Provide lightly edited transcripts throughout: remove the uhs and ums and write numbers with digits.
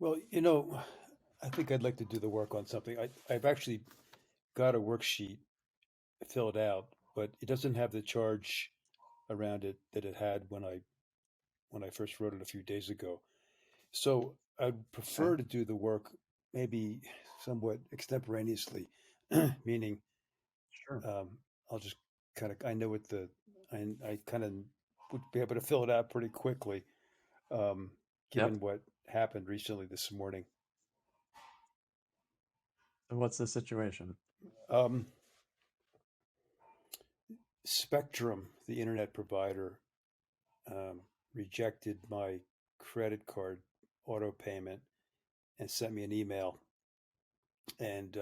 Well, I think I'd like to do the work on something. I've actually got a worksheet filled out, but it doesn't have the charge around it that it had when I first wrote it a few days ago. So I'd Okay. prefer to do the work maybe somewhat extemporaneously, meaning Sure. um, I'll just I know what I kind of would be able to fill it out pretty quickly, um, Yep. given what happened recently this morning. So what's the situation? Um, Spectrum, the internet provider, um, rejected my credit card auto payment and sent me an email, and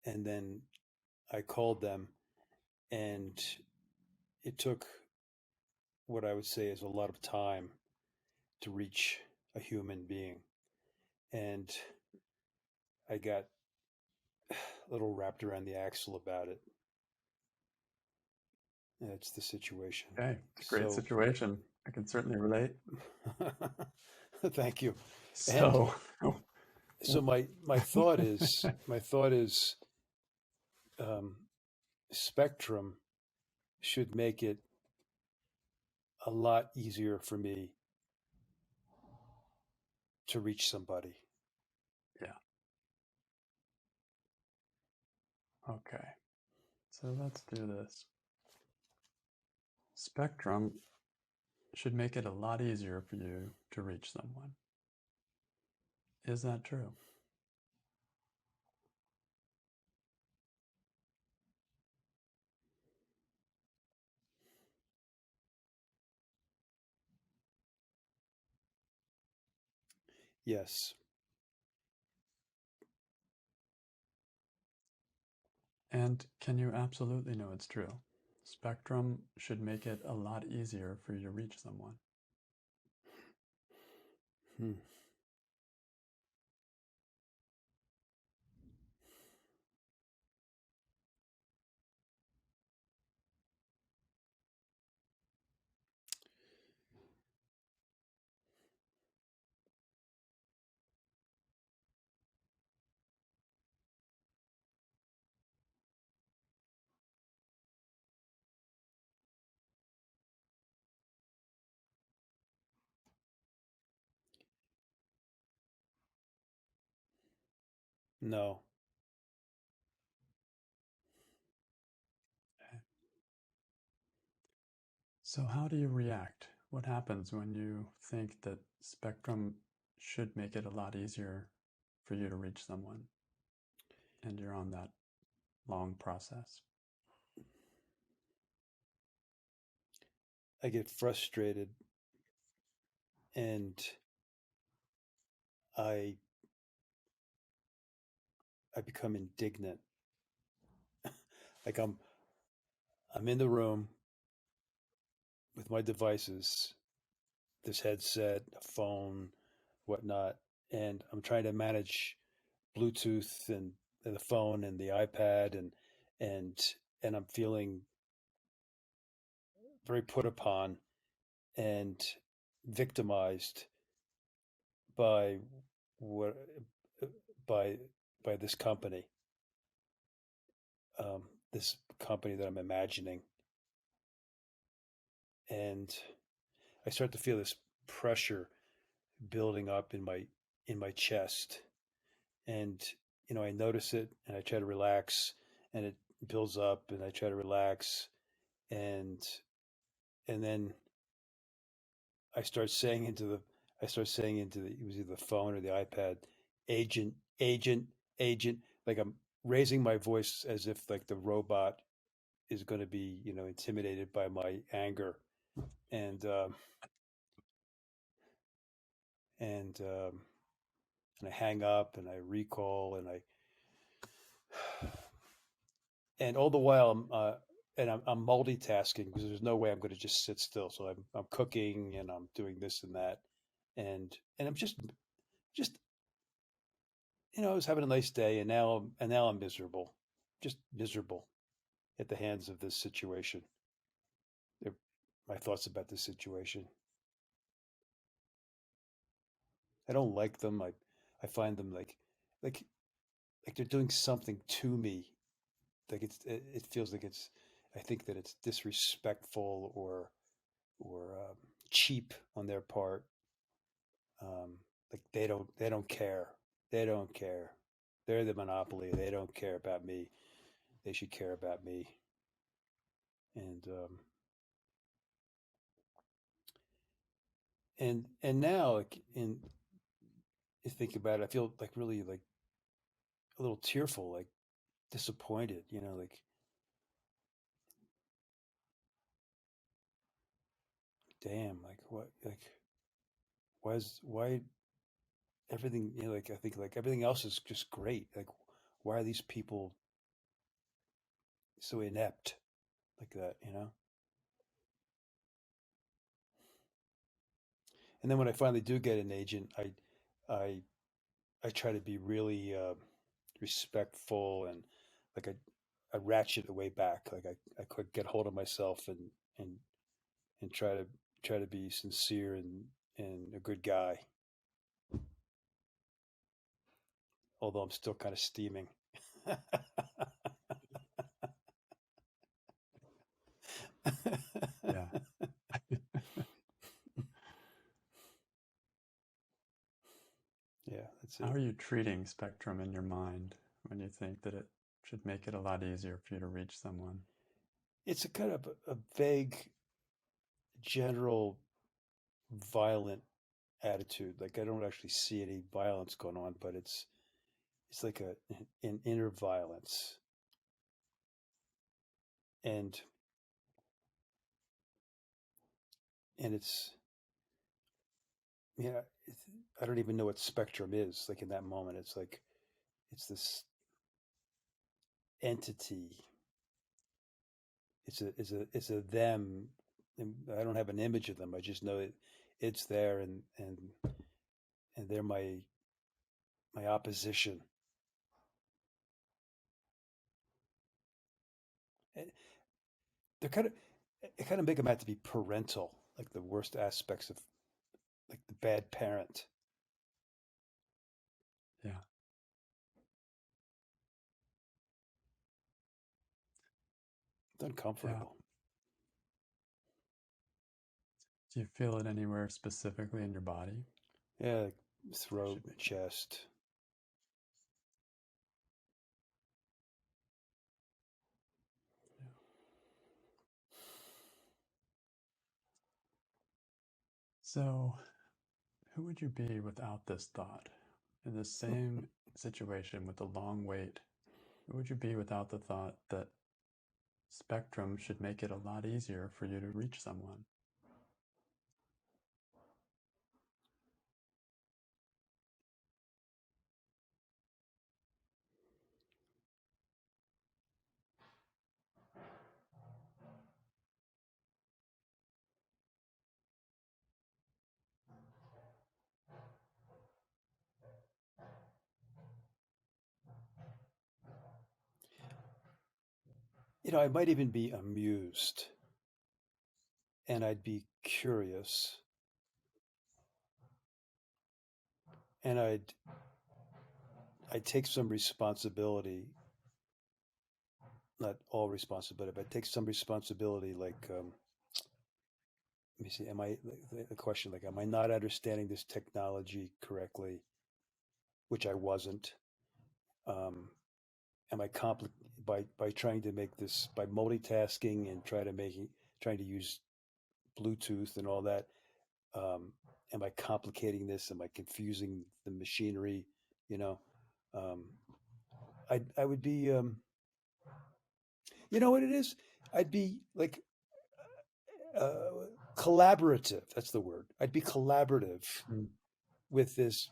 and then I called them, and it took what I would say is a lot of time to reach a human being, and I got a little wrapped around the axle about it. That's the situation. Okay. It's a great So, situation. I can certainly relate. thank you. And So, so my thought is um, Spectrum should make it a lot easier for me to reach somebody. yeah. Okay. So let's do this. Spectrum should make it a lot easier for you to reach someone. Is that true? Yes. And can you absolutely know it's true? Spectrum should make it a lot easier for you to reach someone. Hmm. No. Okay. So, how do you react? What happens when you think that Spectrum should make it a lot easier for you to reach someone and you're on that long process? I get frustrated and I I become indignant. Like I'm in the room with my devices, this headset, a phone, whatnot, and I'm trying to manage Bluetooth and the phone and the iPad and and I'm feeling very put upon and victimized by what by by this company, um, this company that I'm imagining, and I start to feel this pressure building up in my chest, and I notice it and I try to relax, and it builds up, and I try to relax, and and then I start saying into the it was either the phone or the iPad, agent, agent, agent, like I'm raising my voice as if like the robot is going to be intimidated by my anger, and and um, and I hang up and I recall and all the while I'm multitasking because there's no way I'm going to just sit still. So I'm cooking and I'm doing this and that, and I'm just I was having a nice day, and now I'm miserable, just miserable at the hands of this situation. They're my thoughts about this situation. I don't like them. I find them like like they're doing something to me. Like it feels like it's. I think that it's disrespectful or cheap on their part. Like they don't care. They don't care. They're the monopoly. They don't care about me. They should care about me. And and now like in you think about it, I feel like really like a little tearful, like disappointed. Like damn, like what, like why everything, like I think like everything else is just great. Like why are these people so inept like that? And then when I finally do get an agent, I I try to be really respectful and like I ratchet it way back. Like I could get hold of myself and and try to be sincere and a good guy, although I'm still kind of steaming. Yeah. Yeah, that's How it. are you treating spectrum in your mind when you think that it should make it a lot easier for you to reach someone? It's a kind of a vague, general, violent attitude. Like I don't actually see any violence going on, but it's like an inner violence, and it's yeah. I don't even know what spectrum is. Like in that moment, it's like it's this entity. It's a them. And I don't have an image of them. I just know it's there, and they're my opposition. And they're kind of it kind of make them out to be parental, like the worst aspects of like the bad parent. Yeah. It's Yeah. uncomfortable. Do you feel it anywhere specifically in your body? Yeah, like That throat, should make it. chest. Yeah. So, who would you be without this thought? In the same situation with the long wait, who would you be without the thought that spectrum should make it a lot easier for you to reach someone? I might even be amused, and I'd be curious, and I'd take some responsibility, not all responsibility, but I'd take some responsibility. Like, let me see, am I the question? Like, am I not understanding this technology correctly? Which I wasn't. Um, am I by trying to make this by multitasking and trying to use Bluetooth and all that? Am I complicating this? Am I confusing the machinery? You know, um, I would be, you know what it is? I'd be like uh, collaborative. That's the word. I'd be collaborative Mm. with this.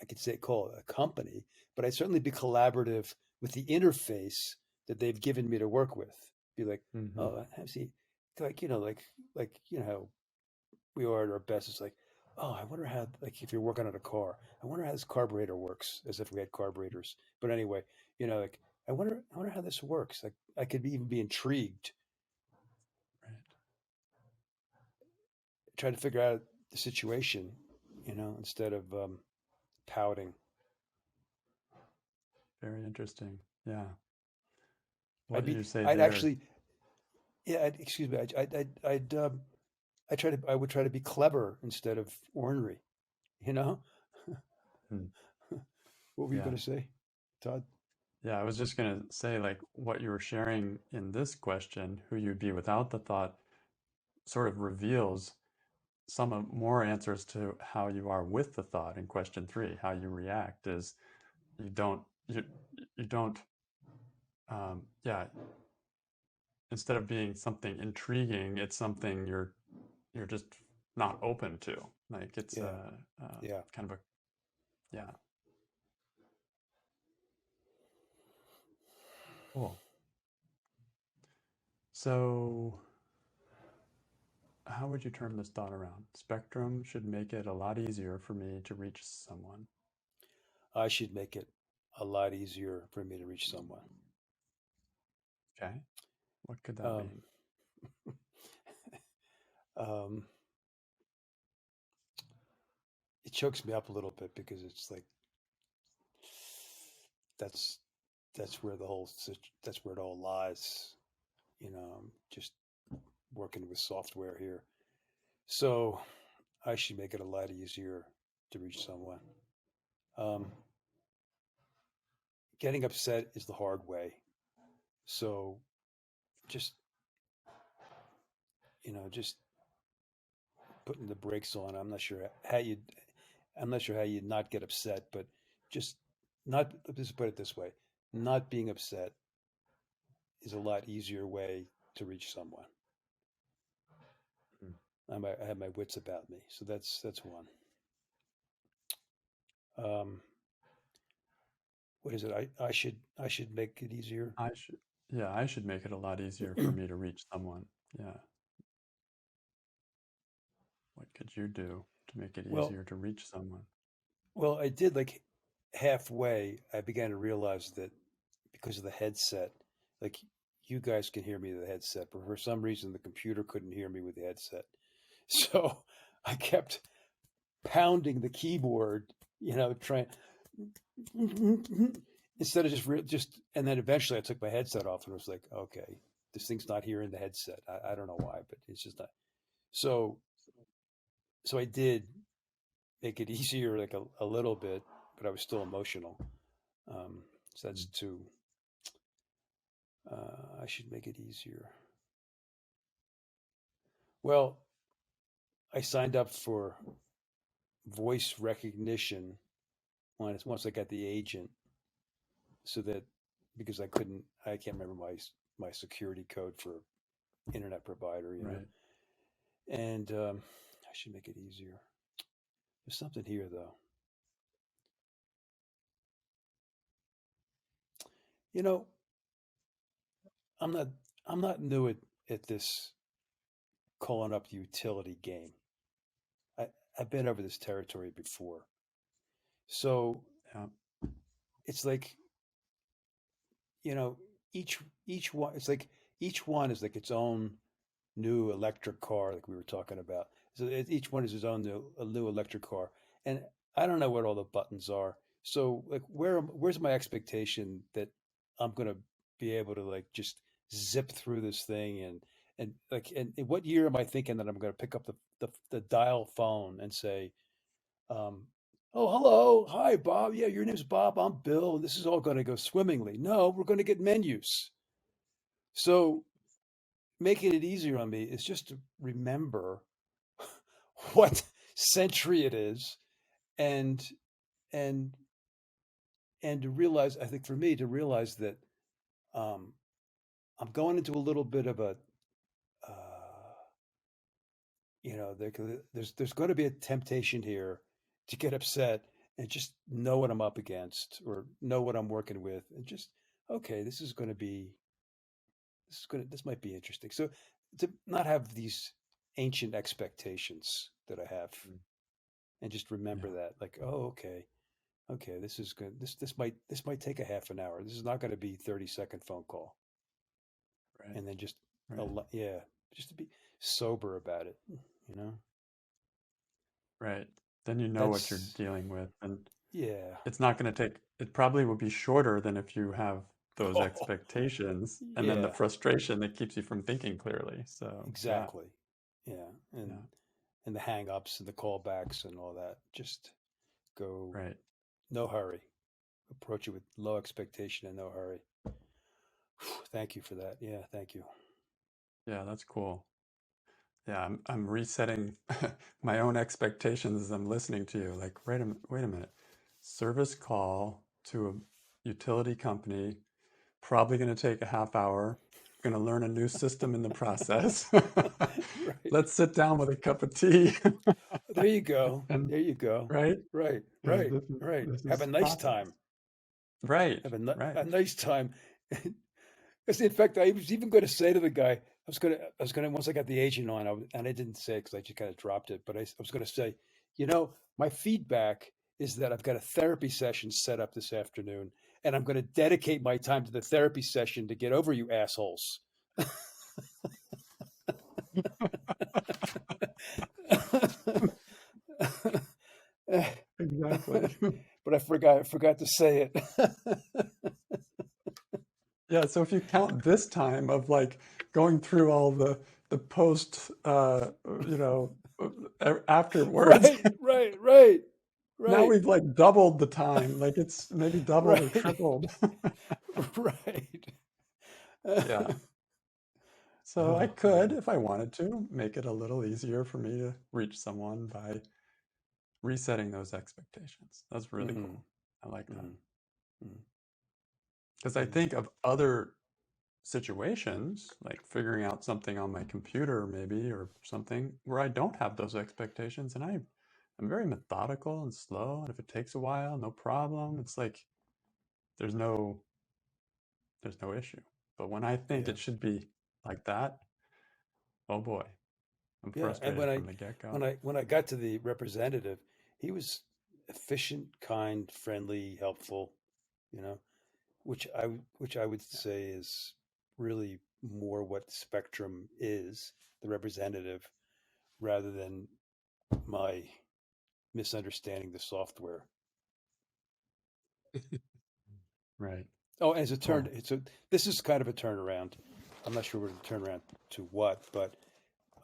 I could say call it a company, but I'd certainly be collaborative with the interface that they've given me to work with. Be like, Mm-hmm. oh, I see, like how we are at our best. It's like, oh, I wonder how, like, if you're working on a car, I wonder how this carburetor works, as if we had carburetors. But anyway, like, I wonder how this works. Like, I could even be intrigued, Right. trying to figure out the situation, instead of pouting. Very interesting. Yeah. I'd What be, you say I'd there. actually, yeah, excuse me, I would try to be clever instead of ornery, you know? Hmm, What were you yeah. going to say, Todd? Yeah, I was just going to say, like, what you were sharing in this question, who you'd be without the thought, sort of reveals more answers to how you are with the thought in question three. How you react is you don't, you, you don't, yeah, instead of being something intriguing, it's something you're just not open to. Like it's Yeah, yeah. kind of a, yeah, cool. So how would you turn this thought around? Spectrum should make it a lot easier for me to reach someone. I should make it a lot easier for me to reach someone. Okay. What could that Um, mean? um, it chokes me up a little bit because it's like that's that's where that's where it all lies. I'm just working with software here, so I should make it a lot easier to reach someone. Um, Getting upset is the hard way, so just just putting the brakes on. I'm not sure how you not get upset, but just not. Let's put it this way: not being upset is a lot easier way to reach someone. Hmm. I have my wits about me, so that's one. Um, what is it? I should make it easier. I should, yeah, I should make it a lot easier for me to reach someone. Yeah. What could you do to make it well, easier to reach someone? I did like halfway. I began to realize that because of the headset, like you guys can hear me with the headset, but for some reason the computer couldn't hear me with the headset. So I kept pounding the keyboard, trying instead of and then eventually I took my headset off and was like, okay, this thing's not here in the headset. I don't know why, but it's just not. So, so I did make it easier, like a little bit, but I was still emotional. So that's Hmm. two. I should make it easier. Well, I signed up for voice recognition once I got the agent, so that because I can't remember my security code for internet provider, Right. and I should make it easier. There's something here though. You know, I'm not I'm not new at this calling up the utility game. I I've been over this territory before, so Yeah. it's like you know each each one. It's like each one is like its own new electric car, like we were talking about. So each one is its own a new electric car, and I don't know what all the buttons are. So like, where's my expectation that I'm gonna be able to like just zip through this thing and in what year am I thinking that I'm gonna pick up the dial phone and say, um, "Oh, hello, hi, Bob. Yeah, your name's Bob. I'm Bill. And this is all gonna go swimmingly." No, we're gonna get menus. So making it easier on me is just to remember what century it is and and and to realize, I think for me to realize that um, I'm going into a little bit of a there's going to be a temptation here to get upset and just know what I'm up against or know what I'm working with and just okay, this might be interesting. So to not have these ancient expectations that I have Mm. and just remember Yeah. that like, oh, okay, this is good. This might take a half an hour. This is not going to be 30-second phone call. Right. And then just Right. yeah, just to be sober about it. Right. Then you know what you're That's dealing with, and yeah. it's not going to take, it probably will be shorter than if you have those Oh, expectations and then the yeah, frustration that keeps you from thinking clearly. So, yeah, exactly. Yeah, yeah, and the hang-ups and the callbacks and all that. Just go, right. no hurry. Approach it with low expectation and no hurry. Thank you for that. Yeah, thank you. Yeah, that's cool. Yeah, I'm resetting my own expectations as I'm listening to you. Like, wait a minute. Service call to a utility company, probably going to take a half hour. Going to learn a new system in the process. Right. Let's sit down with a cup of tea. There you go. And There you go. right? Right, Because right, right. this Have a is nice process. time. Right, Have right. a nice time. Because in fact, I was even going to say to the guy, I was gonna once I got the agent on, and I didn't say because I just kind of dropped it, but I was going to say, my feedback is that I've got a therapy session set up this afternoon, and I'm going to dedicate my time to the therapy session to get over you assholes. Exactly. But I forgot to say it. Yeah, so if you count this time of like going through all the post you know afterwards, Right, right, right, now right, we've like doubled the time. Like it's maybe doubled or right, tripled. right. Yeah. So I Oh could, man. if I wanted to, make it a little easier for me to reach someone by resetting those expectations. That's really Hmm. cool. I like that. Hmm. Hmm. Because I Yeah. think of other situations, like figuring out something on my computer maybe or something where I don't have those expectations and I'm very methodical and slow, and if it takes a while, no problem. It's like there's no there's no issue. But when I think Yeah. it should be like that, oh boy, I'm Yeah. And frustrated from the get-go. when I got to the representative, he was efficient, kind, friendly, helpful, you know, which I would Yeah. say is really more what Spectrum is, the representative, rather than my misunderstanding the software. Right. Oh, as it turned, Cool. it's a this is kind of a turnaround. I'm not sure what a turnaround to what, but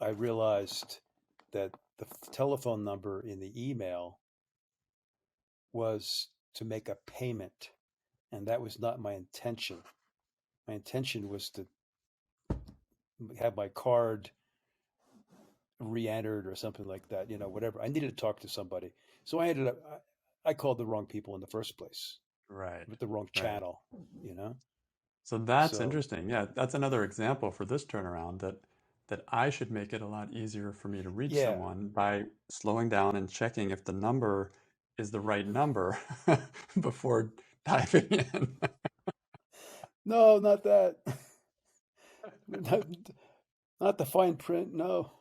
I realized that the telephone number in the email was to make a payment, and that was not my intention. My intention was to have my card re-entered or something like that, whatever. I needed to talk to somebody. So I ended up I called the wrong people in the first place Right. with the wrong Right. channel, you know? So that's So, interesting. Yeah, that's another example for this turnaround that I should make it a lot easier for me to reach yeah. someone by slowing down and checking if the number is the right number before diving in. No, not that. not, not the fine print, no.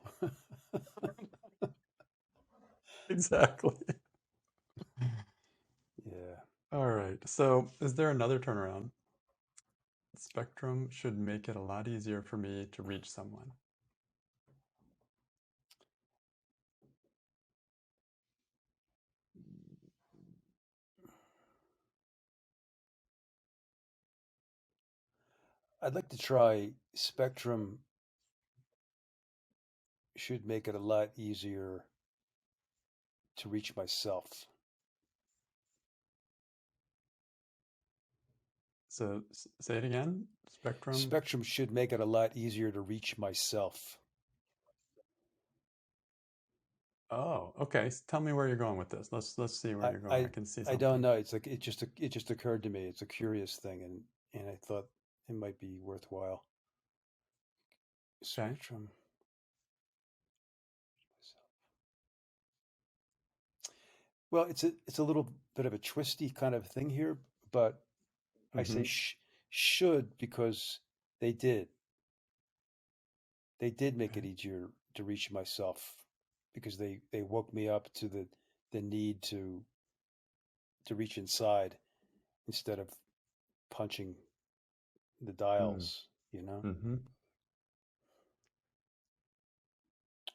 Exactly. Yeah. All right. So, is there another turnaround? Spectrum should make it a lot easier for me to reach someone. I'd like to try Spectrum should make it a lot easier to reach myself. So, say it again. Spectrum. Spectrum should make it a lot easier to reach myself. Oh, okay. Tell me where you're going with this. Let's see where I you're going. I I can see I don't something. know. It's like it just occurred to me. It's a curious thing, and I thought it might be worthwhile. Okay. Spectrum. Well, it's a little bit of a twisty kind of thing here, but I say Mm-hmm. should because they did. They did make it Okay. easier to reach myself because they woke me up to the need to reach inside instead of punching the Mm. dials, you know? Mm-hmm.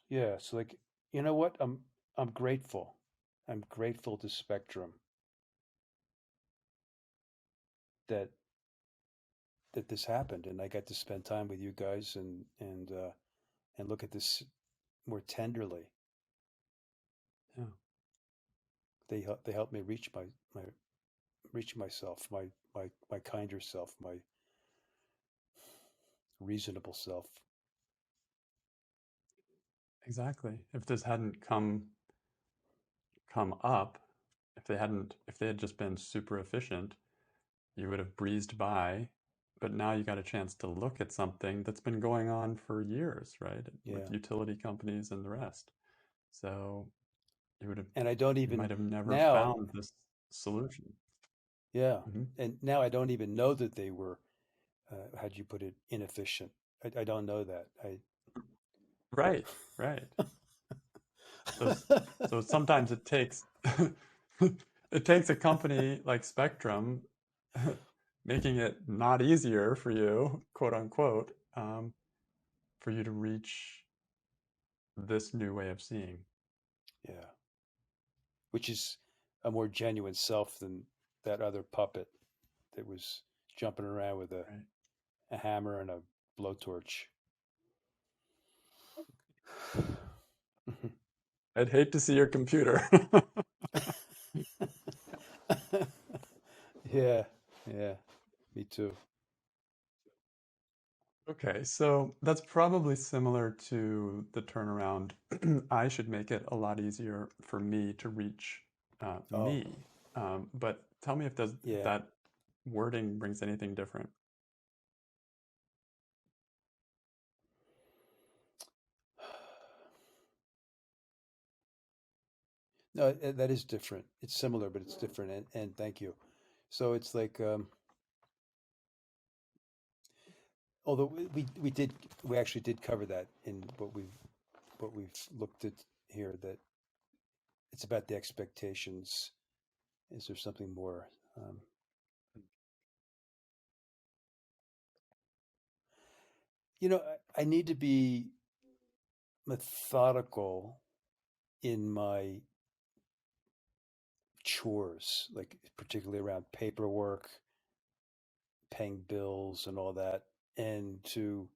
Yeah, so like, you know what? I'm grateful. I'm grateful to Spectrum that that this happened, and I got to spend time with you guys and look at this more tenderly. Yeah, They helped me reach my reach myself, my kinder self, my reasonable self. exactly. If this hadn't come up, if they had just been super efficient, you would have breezed by. But now you got a chance to look at something that's been going on for years, right? With Yeah, utility companies and the rest. So you would have, and I don't you even might have never now. found this solution. Yeah, Hmm. and now I don't even know that they were. How'd you put it? Inefficient. I don't know that. Right, right. So, so sometimes it takes it takes a company like Spectrum making it not easier for you, quote unquote, for you to reach this new way of seeing. Yeah, which is a more genuine self than that other puppet that was jumping around with Right. a hammer and a blowtorch. I'd hate to see your computer. Yeah, yeah, me too. Okay, so that's probably similar to the turnaround. I should make it a lot easier for me to reach Oh, me. But tell me if yeah. that wording brings anything different. No, that is different. It's similar, but it's different. And thank you. So it's like, although we actually did cover that in what we've looked at here. That it's about the expectations. Is there something more? Um, I need to be methodical in my chores, like particularly around paperwork, paying bills, and all that. And to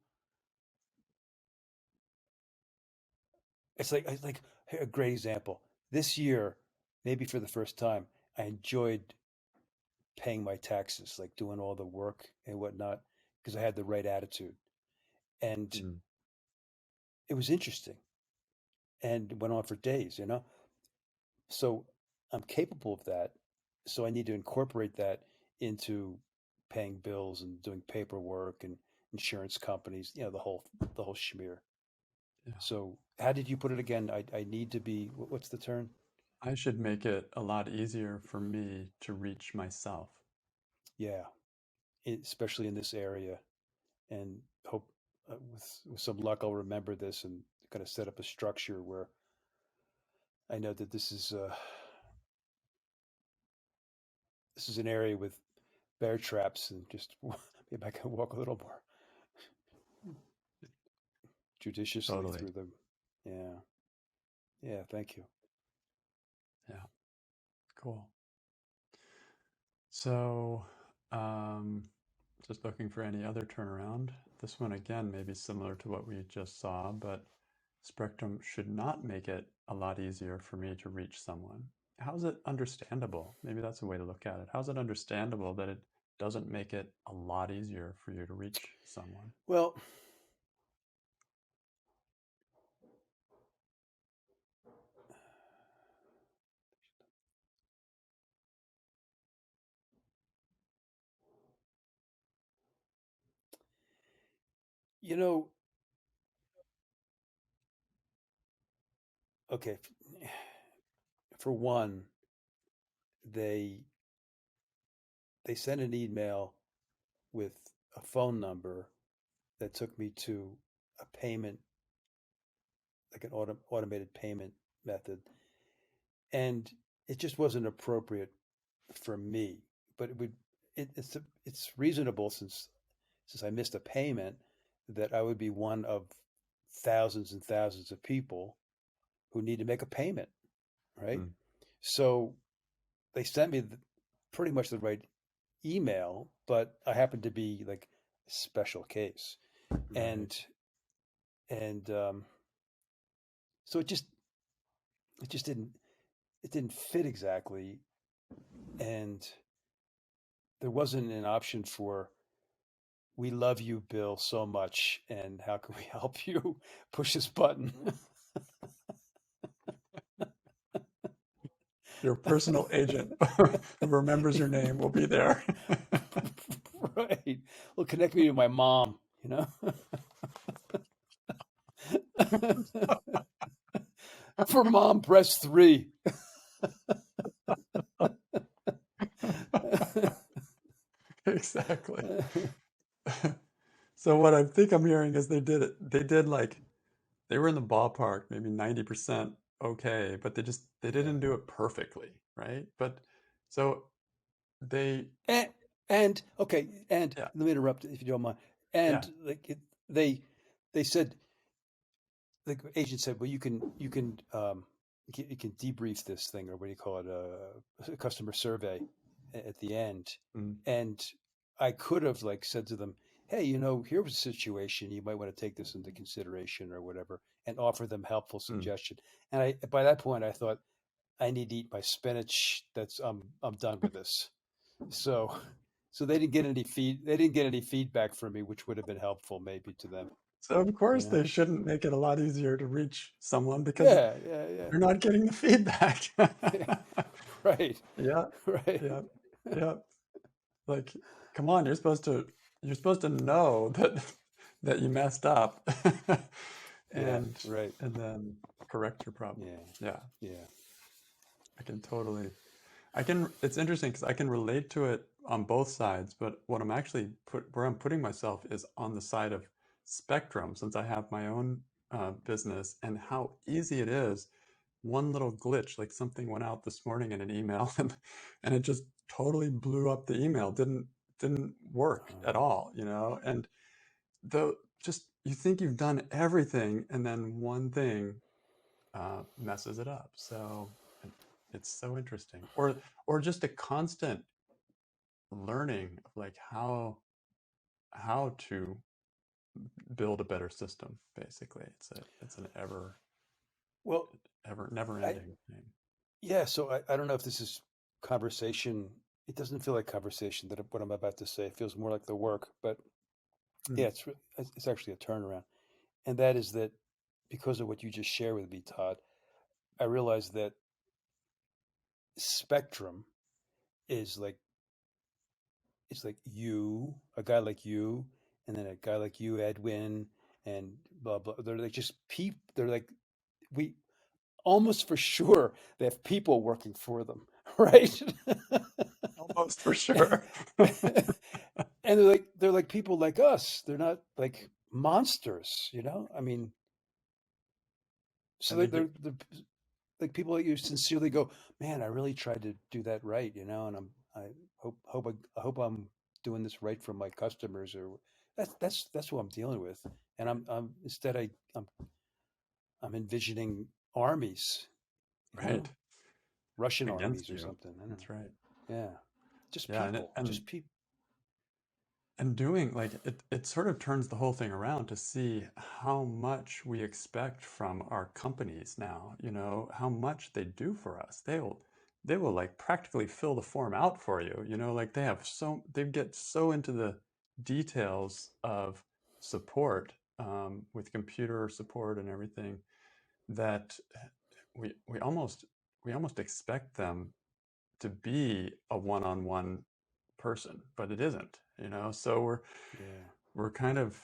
it's like a great example. This year, maybe for the first time, I enjoyed paying my taxes, like doing all the work and whatnot, because I had the right attitude. And Mm. it was interesting and went on for days. So I'm capable of that. So I need to incorporate that into paying bills and doing paperwork and insurance companies, the whole schmear. Yeah. So how did you put it again? I need to be, what's the term? I should make it a lot easier for me to reach myself. Yeah, especially in this area. And hope with some luck, I'll remember this and kind of set up a structure where I know that this is an area with bear traps and just maybe I can walk a little more judiciously Totally. through them. Yeah. Yeah. Thank you. Yeah. Cool. So, um, just looking for any other turnaround. This one again may be similar to what we just saw, but Spectrum should not make it a lot easier for me to reach someone. How's it understandable? Maybe that's a way to look at it. How's it understandable that it doesn't make it a lot easier for you to reach someone? Well, you know, okay. For one, they they sent an email with a phone number that took me to a payment, like an automated payment method, and it just wasn't appropriate for me. But it's reasonable since I missed a payment that I would be one of thousands and thousands of people who need to make a payment, right? Mm. So they sent me pretty much the right email, but I happened to be like a special case, Right. and and so it just didn't fit exactly, and there wasn't an option for we love you, Bill, so much, and how can we help you? Push this button. Your personal agent who remembers your name will be there. Right. Well, connect me to my mom, you know? For mom, press 3. Exactly. So what I think I'm hearing is they did like they were in the ballpark, maybe 90% okay, but they Yeah. didn't do it perfectly, right? But so they And, and okay, and yeah, let me interrupt if you don't mind. yeah. And like they they said the agent said, well, you can debrief this thing, or what do you call it, a customer survey at the end. Mm, And I could have like said to them, hey, here was a situation, you might want to take this into consideration or whatever, and offer them helpful mm. suggestion. And I by that point I thought I need to eat my spinach. I'm done with this. So they didn't get any feedback from me, which would have been helpful maybe to them. So of You course know? they shouldn't make it a lot easier to reach someone because Yeah, yeah, yeah. they're not getting the feedback. Right, Yeah, right. yeah, yeah. Like, come on, you're supposed to know that you messed up Yeah, and right. and then correct your problem. Yeah, Yeah, yeah, I can totally it's interesting because I can relate to it on both sides, but what I'm actually where I'm putting myself is on the side of spectrum since I have my own business and how easy it is. One little glitch, like something went out this morning in an email and it just totally blew up the email. Didn't work at uh, all. And though just you think you've done everything and then one thing messes it up. So it's so interesting. Or just a constant learning of like how to build a better system. Basically, it's an well, ever never I ending thing. yeah. So I don't know if this is conversation. It doesn't feel like conversation that what I'm about to say. It feels more like the work, but Mm, yeah, it's actually a turnaround, and that is that because of what you just shared with me, Todd, I realized that spectrum is like it's like you, a guy like you, and then a guy like you, Edwin, and blah blah. They're like just people. They're like we almost for sure they have people working for them, right? almost for and sure. they're like people like us. They're not like monsters, I mean, I so think you they're like people that you sincerely go, man, I really tried to do that right, and I hope I'm doing this right for my customers, or that's what I'm dealing with, and I'm instead I'm envisioning armies, you right know, Russian against armies or you. something. I don't That's know. right. Yeah, just Yeah, and it, people, and just people. and doing like it sort of turns the whole thing around to see how much we expect from our companies now, how much they do for us. They will like practically fill the form out for you, like they get so into the details of support with computer support and everything that we almost we almost expect them to be a one-on-one person, but it isn't, so Yeah, we're kind of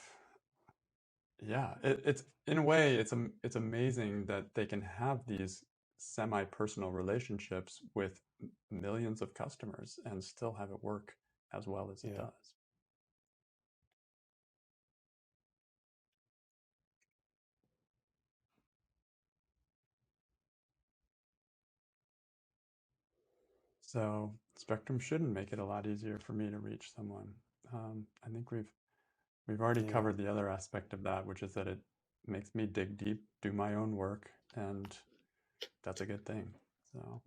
yeah, it's in a way it's amazing that they can have these semi-personal relationships with millions of customers and still have it work as well as it yeah, does. So Spectrum shouldn't make it a lot easier for me to reach someone. I think we've already yeah. covered the other aspect of that, which is that it makes me dig deep, do my own work, and that's a good thing. So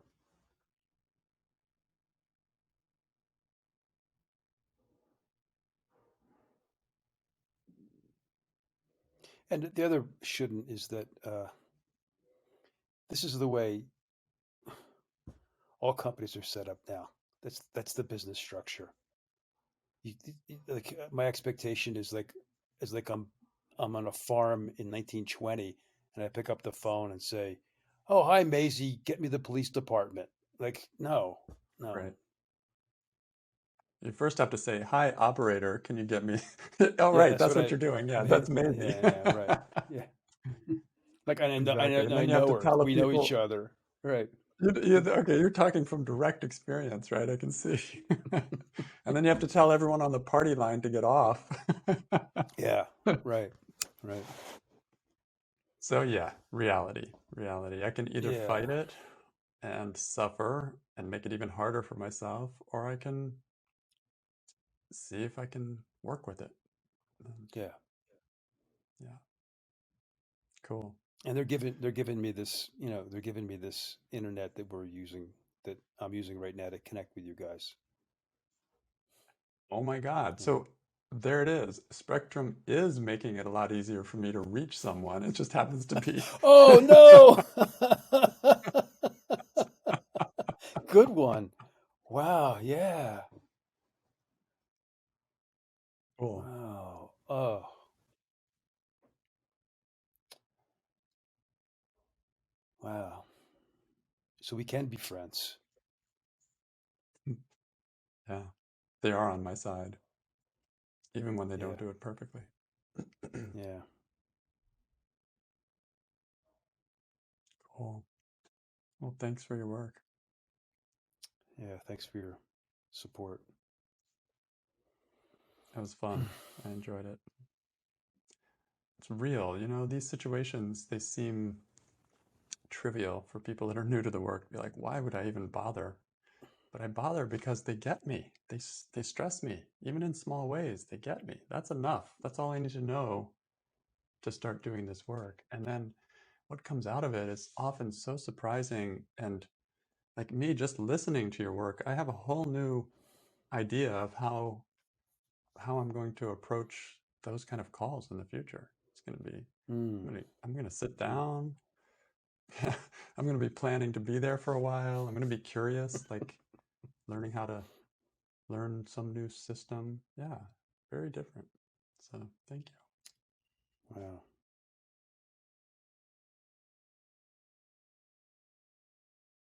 And the other shouldn't is that this is the way all companies are set up now. That's the business structure. Like my expectation is like I'm on a farm in 1920 and I pick up the phone and say, "Oh, hi Maisie, get me the police department." Like, no, no. Right. You first have to say, "Hi, operator, can you get me?" Oh, Yeah, right, that's that's what what I you're doing. Yeah, made. that's maybe. Yeah, yeah, right. Yeah. Like Exactly. And I then you have know to her. tell the We know each people, other. Right. okay, you're talking from direct experience, right? I can see. And then you have to tell everyone on the party line to get off. Yeah. Right. Right. So yeah, reality, reality. I can either Yeah. fight it and suffer and make it even harder for myself, or I can see if I can work with it. And Yeah. yeah, cool. And they're giving me this, they're giving me this internet that I'm using right now to connect with you guys. Oh my God. Yeah. So there it is. Spectrum is making it a lot easier for me to reach someone. It just happens to be Oh no. Good one. Wow, yeah. cool. Wow. Oh, wow. So we can be friends. Yeah, they are on my side, even when they don't Yeah. do it perfectly. Yeah. Cool. Well, thanks for your work. Yeah, thanks for your support. It was fun. I enjoyed it. It's real. These situations, they seem trivial for people that are new to the work. Be like, why would I even bother? But I bother because they get me. They stress me, even in small ways. They get me. That's enough. That's all I need to know to start doing this work. And then what comes out of it is often so surprising. And like me just listening to your work, I have a whole new idea of how I'm going to approach those kind of calls in the future. It's going to be Mm. I'm going to sit Mm. down. I'm going to be planning to be there for a while. I'm going to be curious, like learning how to learn some new system. Yeah, very different. So thank you. Wow.